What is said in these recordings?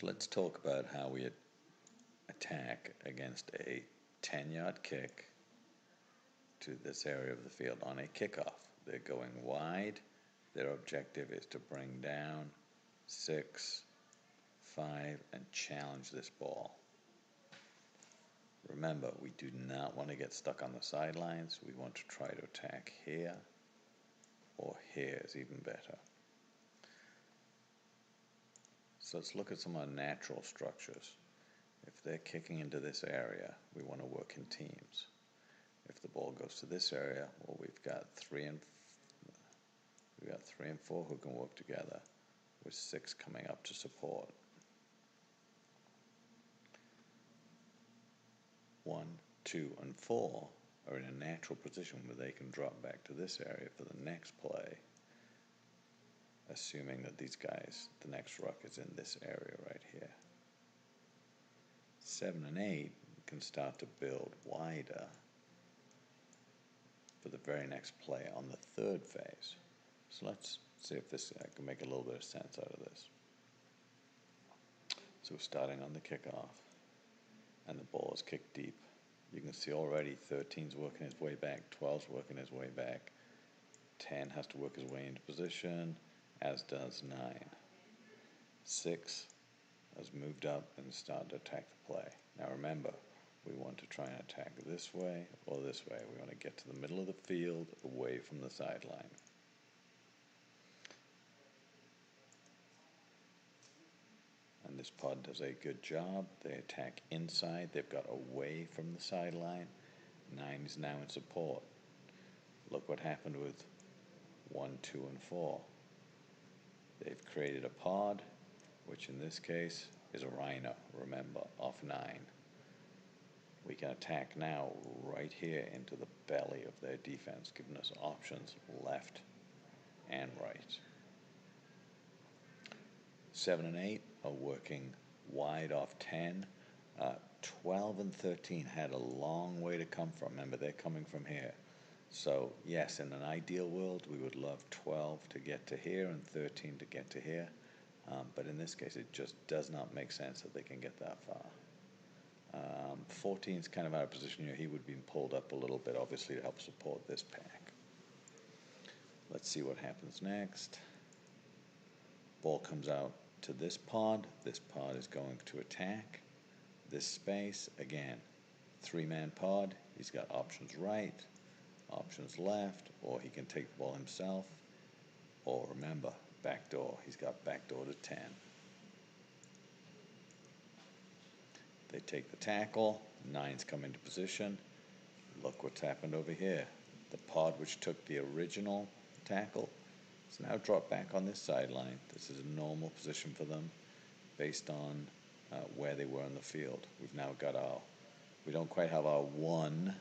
So let's talk about how we attack against a 10-yard kick to this area of the field on a kickoff. They're going wide. Their objective is to bring down 6, 5, and challenge this ball. Remember, we do not want to get stuck on the sidelines. We want to try to attack here, or here is even better. So let's look at some of our natural structures. If they're kicking into this area, we want to work in teams. If the ball goes to this area, well, we've got 3 and 4 who can work together, with 6 coming up to support. 1, 2, and 4 are in a natural position where they can drop back to this area for the next play, assuming that these guys, the next ruck is in this area right here. 7 and 8 can start to build wider for the very next play on the third phase. So let's see if I can make a little bit of sense out of this. So we're starting on the kickoff, and the ball is kicked deep. You can see already 13's working his way back, 12's working his way back, 10 has to work his way into position, as does 9. 6 has moved up and started to attack the play. Now remember, we want to try and attack this way or this way. We want to get to the middle of the field, away from the sideline. And this pod does a good job. They attack inside. They've got away from the sideline. 9 is now in support. Look what happened with 1, 2, and 4. They've created a pod, which in this case is a rhino, remember, off 9. We can attack now right here into the belly of their defense, giving us options left and right. 7 and 8 are working wide off 10. 12 and 13 had a long way to come from. Remember, they're coming from here. So yes, in an ideal world, we would love 12 to get to here and 13 to get to here. But in this case, it just does not make sense that they can get that far. 14 is kind of out of position here. He would be pulled up a little bit, obviously, to help support this pack. Let's see what happens next. Ball comes out to this pod. This pod is going to attack this space. Again, 3-man pod. He's got options right, options left, or he can take the ball himself. Or remember, backdoor. He's got backdoor to 10. They take the tackle. 9's come into position. Look what's happened over here. The pod which took the original tackle is now dropped back on this sideline. This is a normal position for them based on where they were in the field. We've now got we don't quite have our 1,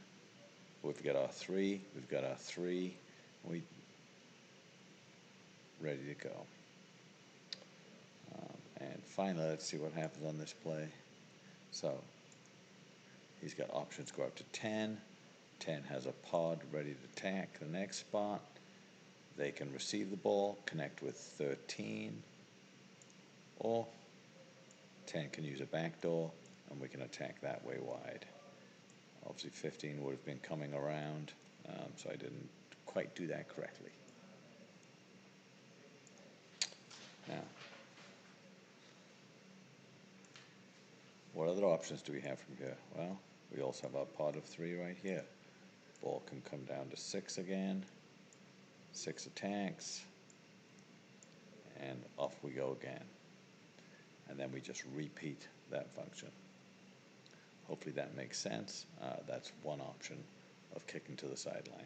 but we've got our 3, we've got our 3, ready to go. And finally, let's see what happens on this play. So he's got options go up to 10. 10 has a pod ready to attack the next spot. They can receive the ball, connect with 13, or 10 can use a backdoor, and we can attack that way wide. Obviously 15 would have been coming around, so I didn't quite do that correctly. Now, what other options do we have from here? Well, we also have our pod of 3 right here. Ball can come down to 6 again. 6 attacks, and off we go again. And then we just repeat that function. Hopefully that makes sense. That's one option of kicking to the sideline.